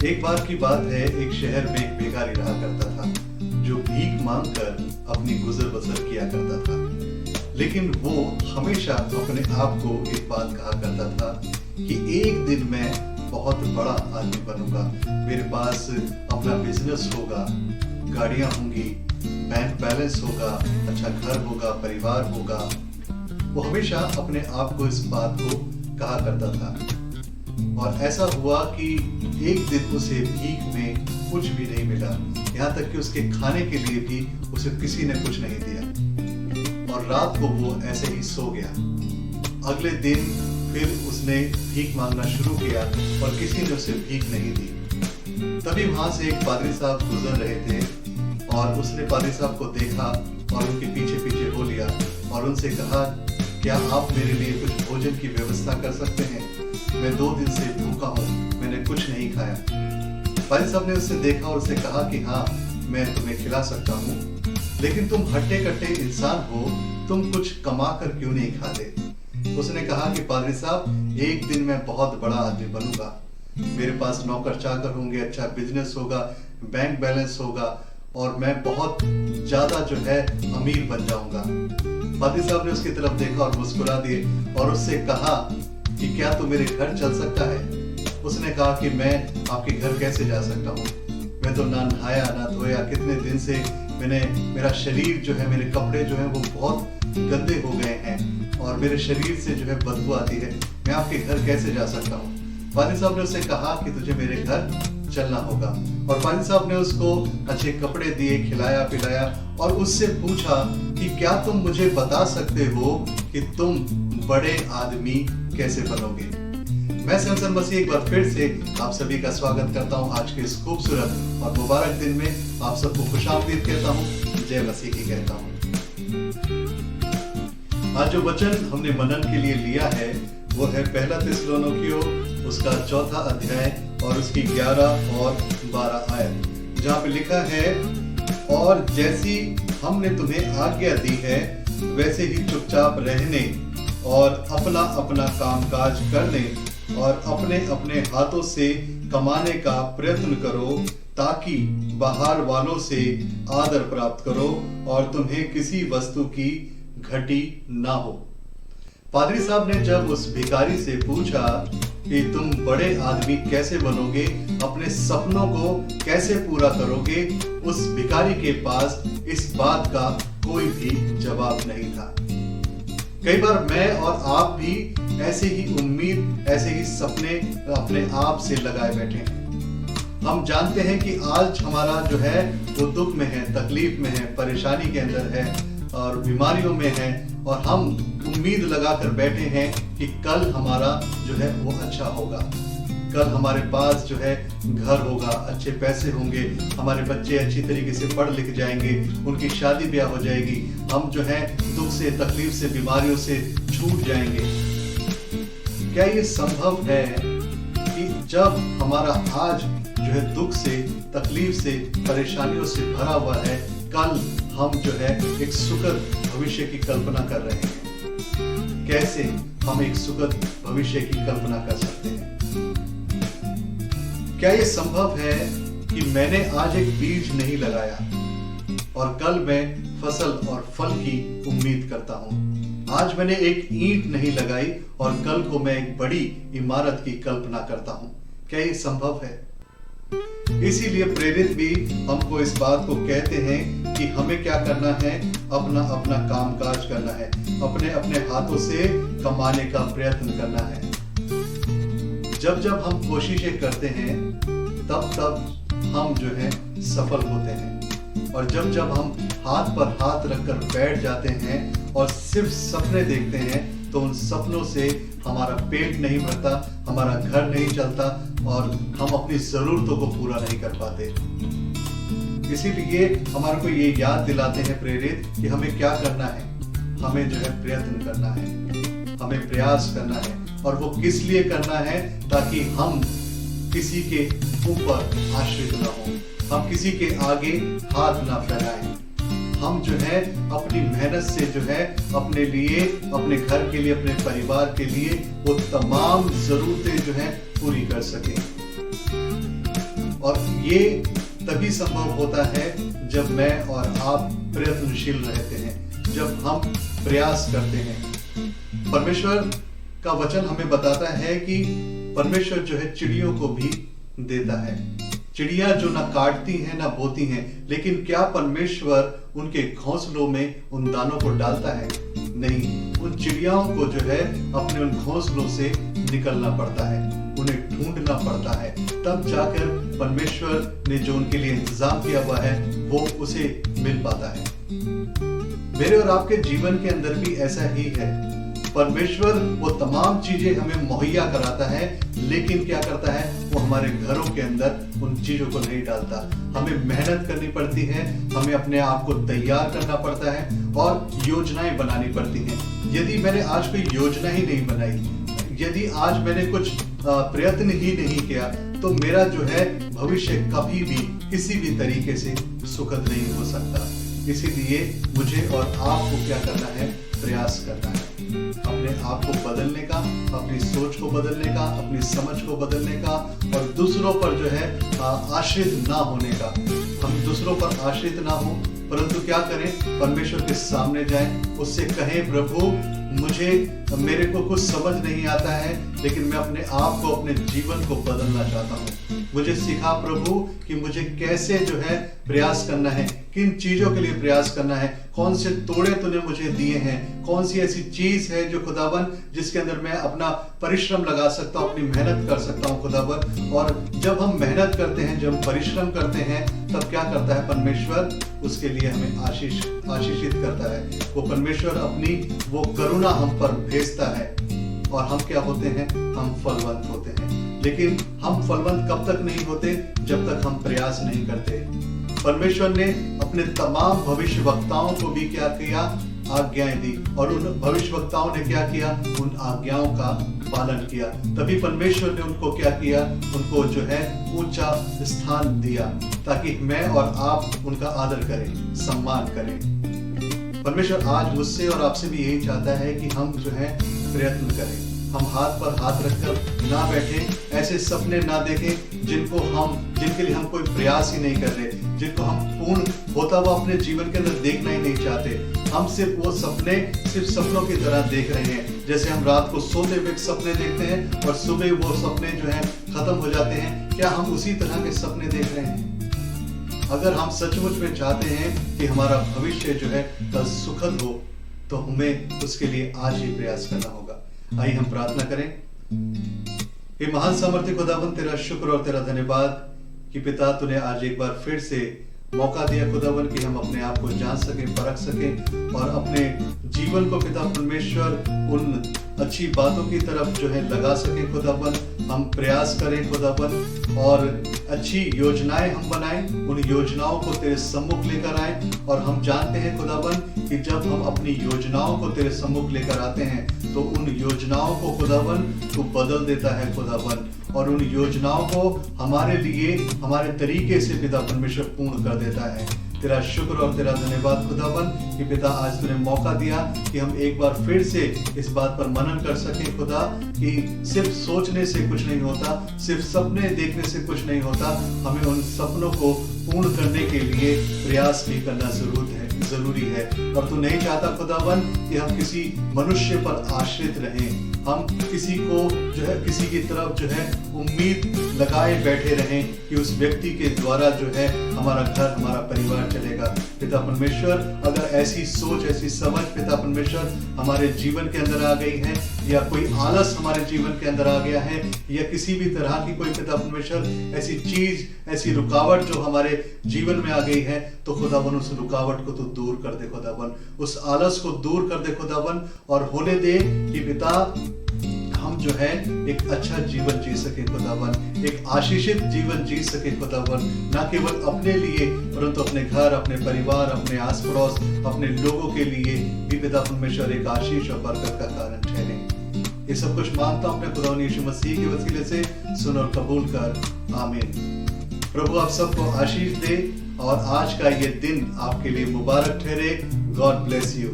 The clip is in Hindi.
एक बार की बात है, एक शहर में एक भिखारी रहा करता था जो भीख मांगकर अपनी गुजर बसर किया करता था। लेकिन वो हमेशा अपने आप को एक बात कहा करता था कि एक दिन मैं बहुत बड़ा आदमी बनूंगा, मेरे पास अपना बिजनेस होगा, गाड़ियां होंगी, बैंक बैलेंस होगा, अच्छा घर होगा, परिवार होगा। वो हमेशा अपने आप को इस बात को कहा करता था। और ऐसा हुआ कि एक दिन उसे भीख में कुछ भी नहीं मिला, यहाँ तक कि उसके खाने के लिए भी उसे किसी ने कुछ नहीं दिया और रात को वो ऐसे ही सो गया। अगले दिन फिर उसने भीख मांगना शुरू किया और किसी ने उसे भीख नहीं दी। तभी वहां से एक पादरी साहब गुजर रहे थे और उसने पादरी साहब को देखा और उनके पीछे पीछे हो लिया और उनसे कहा, क्या आप मेरे लिए कुछ भोजन की व्यवस्था कर सकते हैं? मैं 2 दिन से भूखा हूँ, मैंने कुछ नहीं खाया। पादरी साहब ने उससे देखा और उससे कहा कि हाँ, मैं तुम्हें खिला सकता हूँ, लेकिन तुम हट्टे कट्टे इंसान हो, तुम कुछ कमा कर क्यों नहीं खाते? उसने कहा कि पादरी साहब, एक दिन मैं बहुत बड़ा आदमी बनूंगा, मेरे पास नौकर चाकर होंगे, अच्छा बिजनेस होगा, बैंक बैलेंस होगा और मैं बहुत ज्यादा जो है अमीर बन जाऊंगा। पादरी साहब ने उसकी तरफ देखा और मुस्कुरा दिए और उससे कहा कि क्या तू मेरे घर चल सकता है? उसने कहा कि मैं आपके घर कैसे जा सकता हूँ, मैं तो ना नहाया ना धोया, कितने दिन से मेरा शरीर जो है, मेरे कपड़े जो है वो बहुत गंदे हो गए हैं और मेरे शरीर से जो है बदबू आती है, मैं आपके घर कैसे जा सकता हूँ? पादरी साहब ने उससे कहा कि तुझे मेरे घर चलना होगा और पादरी साहब ने उसको अच्छे कपड़े दिए, खिलाया पिलाया और उससे पूछा कि क्या तुम मुझे बता सकते हो कि तुम बड़े आदमी कैसे बनोगे? मैं सैमसन मसीह एक बार फिर से आप सभी का स्वागत करता हूं आज के इस खूबसूरत और मुबारक दिन में। आप सबको खुशामदीद कहता हूं, जय मसीह की कहता हूं। आज जो वचन हमने मनन के लिए लिया है वो है 1 थिस्सलुनीकियों उसका 4था अध्याय और उसकी 11 और 12 आयत, जहाँ पे लिखा है, और जैसी हमने तुम्हें आज्ञा दी है वैसे ही चुपचाप रहने और अपना अपना कामकाज करने और अपने अपने हाथों से कमाने का प्रयत्न करो, ताकि बाहर वालों से आदर प्राप्त करो और तुम्हें किसी वस्तु की घटी ना हो। पादरी साहब ने जब उस भिखारी से पूछा कि तुम बड़े आदमी कैसे बनोगे, अपने सपनों को कैसे पूरा करोगे, उस भिखारी के पास इस बात का कोई भी जवाब नहीं था। कई बार मैं और आप भी ऐसे ही उम्मीद, ऐसे ही सपने अपने आप से लगाए बैठे हैं। हम जानते हैं कि आज हमारा जो है वो दुख में है, तकलीफ में है, परेशानी के अंदर है और बीमारियों में है और हम उम्मीद लगाकर बैठे हैं कि कल हमारा जो है वो अच्छा होगा, कल हमारे पास जो है घर होगा, अच्छे पैसे होंगे, हमारे बच्चे अच्छी तरीके से पढ़ लिख जाएंगे, उनकी शादी ब्याह हो जाएगी, हम जो है दुख से, तकलीफ से, बीमारियों से छूट जाएंगे। क्या ये संभव है कि जब हमारा आज जो है दुख से, तकलीफ से, परेशानियों से भरा हुआ है, कल हम जो है एक सुखद भविष्य की कल्पना कर रहे हैं? कैसे हम एक सुखद भविष्य की कल्पना कर सकते हैं? क्या ये संभव है कि मैंने आज एक बीज नहीं लगाया और कल मैं फसल और फल की उम्मीद करता हूं? आज मैंने एक ईंट नहीं लगाई और कल को मैं एक बड़ी इमारत की कल्पना करता हूं? क्या ये संभव है? इसीलिए प्रेरित भी हमको इस बात को कहते हैं कि हमें क्या करना है, अपना अपना कामकाज करना है, अपने अपने हाथों से कमाने का प्रयत्न करना है। जब जब हम कोशिशें करते हैं तब तब हम जो है सफल होते हैं और जब जब हम हाथ पर हाथ रखकर बैठ जाते हैं और सिर्फ सपने देखते हैं तो उन सपनों से हमारा पेट नहीं भरता, हमारा घर नहीं चलता और हम अपनी जरूरतों को पूरा नहीं कर पाते। इसीलिए हमारे को ये याद दिलाते हैं प्रेरित कि हमें क्या करना है, हमें जो है प्रयत्न करना है, हमें प्रयास करना है और वो किस लिए करना है, ताकि हम किसी के ऊपर आश्रित ना हो, हम किसी के आगे हाथ ना फैलाएं, हम जो है अपनी मेहनत से जो है अपने लिए, अपने घर के लिए, अपने परिवार के लिए वो तमाम जरूरतें जो है पूरी कर सकें। और ये तभी संभव होता है जब मैं और आप प्रयत्नशील रहते हैं, जब हम प्रयास करते हैं। परमेश्वर का वचन हमें बताता है कि परमेश्वर जो है चिड़ियों को भी देता है। चिड़िया जो ना काटती हैं ना बोती हैं, लेकिन क्या परमेश्वर उनके घोंसलों में उन दानों को डालता है? नहीं, उन चिड़ियाओं को जो है अपने उन घोंसलों से निकलना पड़ता है, उन्हें ढूंढना पड़ता है, तब जाकर परमेश्वर ने जो उनके लिए इंतजाम किया हुआ है वो उसे मिल पाता है। मेरे और आपके जीवन के अंदर भी ऐसा ही है। परमेश्वर वो तमाम चीजें हमें मुहैया कराता है, लेकिन क्या करता है, वो हमारे घरों के अंदर उन चीजों को नहीं डालता। हमें मेहनत करनी पड़ती है, हमें अपने आप को तैयार करना पड़ता है और योजनाएं बनानी पड़ती हैं। यदि मैंने आज कोई योजना ही नहीं बनाई, यदि आज मैंने कुछ प्रयत्न ही नहीं किया, तो मेरा जो है भविष्य कभी भी किसी भी तरीके से सुखद नहीं हो सकता। इसीलिए मुझे और आपको क्या करना है, प्रयास करना है, अपने आप को बदलने का, अपनी सोच को बदलने का, अपनी समझ को बदलने का और दूसरों पर जो है आश्रित ना होने का। हम दूसरों पर आश्रित ना हो, परंतु क्या करें, परमेश्वर के सामने जाएं, उससे कहें, प्रभु मेरे को कुछ समझ नहीं आता है, लेकिन मैं अपने आप को, अपने जीवन को बदलना चाहता हूँ। मुझे सिखा प्रभु कि मुझे कैसे जो है प्रयास करना है, किन चीजों के लिए प्रयास करना है, कौन से तोड़े तूने मुझे दिए हैं, कौन सी ऐसी चीज है जो खुदावन जिसके अंदर मैं अपना परिश्रम लगा सकता हूँ, अपनी मेहनत कर सकता हूँ खुदावन। और जब हम मेहनत करते हैं, जब परिश्रम करते हैं, तब क्या करता है परमेश्वर, उसके लिए हमें आशीषित करता है। वो परमेश्वर अपनी वो करुणा हम पर भेजता है और हम क्या होते हैं, हम फलवंत होते हैं। लेकिन हम फलवंत कब तक नहीं होते, जब तक हम प्रयास नहीं करते। परमेश्वर ने अपने तमाम भविष्यवक्ताओं को भी क्या किया, आज्ञाएं दी, और उन भविष्यवक्ताओं ने क्या किया, उन आज्ञाओं का पालन किया। तभी परमेश्वर ने उनको क्या किया, उनको जो है ऊंचा स्थान दिया, ताकि मैं और आप उनका आदर करें, सम्मान करें। परमेश्वर आज मुझसे और आपसे भी यही चाहता है कि हम जो है प्रयत्न करें, हम हाथ पर हाथ रखकर ना बैठें, ऐसे सपने ना देखें जिनके लिए हम कोई प्रयास ही नहीं कर रहे, जिनको हम पूर्ण होता हुआ अपने जीवन के अंदर देखना ही नहीं चाहते। हम सिर्फ वो सपने सिर्फ सपनों की तरह देख रहे हैं, जैसे हम रात को सोते हुए सपने देखते हैं और सुबह वो सपने जो है खत्म हो जाते हैं। क्या हम उसी तरह के सपने देख रहे हैं? अगर हम सचमुच में चाहते हैं कि हमारा भविष्य जो है कल सुखद हो, तो हमें उसके लिए आज ही प्रयास करना होगा। आइए हम प्रार्थना करें। हे महान सामर्थ्य खुदावन, तेरा शुक्र और तेरा धन्यवाद कि पिता तूने आज एक बार फिर से मौका दिया खुदावन कि हम अपने आप को जान सकें, परख सकें और अपने जीवन को पिता परमेश्वर उन अच्छी बातों की तरफ जो है लगा सकें खुदावन। हम प्रयास करें खुदावन और अच्छी योजनाएं हम बनाएं, उन योजनाओं को तेरे सम्मुख लेकर आएं। और हम जानते हैं खुदावन कि जब हम अपनी योजनाओं को तेरे सम्मुख लेकर आते हैं, तो उन योजनाओं को खुदावन तू बदल देता है खुदावन, और उन योजनाओं को हमारे लिए हमारे तरीके से पिता परमेश्वर पूर्ण कर देता है। तेरा शुक्र और तेरा धन्यवाद खुदावन कि पिता आज तूने मौका दिया कि हम एक बार फिर से इस बात पर मनन कर सकें खुदा कि सिर्फ सोचने से कुछ नहीं होता, सिर्फ सपने देखने से कुछ नहीं होता, हमें उन सपनों को पूर्ण करने के लिए प्रयास भी करना जरूरी है। और तू नहीं चाहता खुदावन कि हम किसी मनुष्य पर आश्रित रहें, हम किसी को जो है किसी की तरफ जो है उम्मीद लगाए बैठे रहें कि उस व्यक्ति के द्वारा जो है हमारा घर, हमारा परिवार चलेगा। पिता परमेश्वर, अगर ऐसी सोच, ऐसी समझ पिता परमेश्वर हमारे जीवन के अंदर आ गई है, या कोई आलस हमारे जीवन के अंदर आ गया है, या किसी भी तरह की कोई पिता परमेश्वर ऐसी चीज, ऐसी रुकावट जो हमारे जीवन में आ गई है, तो खुदावन उस रुकावट को तो दूर कर दे खुदावन, उस आलस को दूर कर दे खुदावन, और होने दे कि पिता हम जो है एक अच्छा जीवन जी सके खुदावन, एक आशीषित जीवन जी सके खुदावन, ना केवल अपने लिए परंतु अपने घर, अपने परिवार, अपने आस पड़ोस, अपने लोगों के लिए भी पिता परमेश्वर एक आशीष और बरकत का कारण ठहरे। ये सब कुछ मांगता हूं अपने खुदा यीशु मसीह के वसीले से, सुन और कबूल कर, आमीन। प्रभु आप सबको आशीष दे और आज का ये दिन आपके लिए मुबारक ठहरे। God bless you.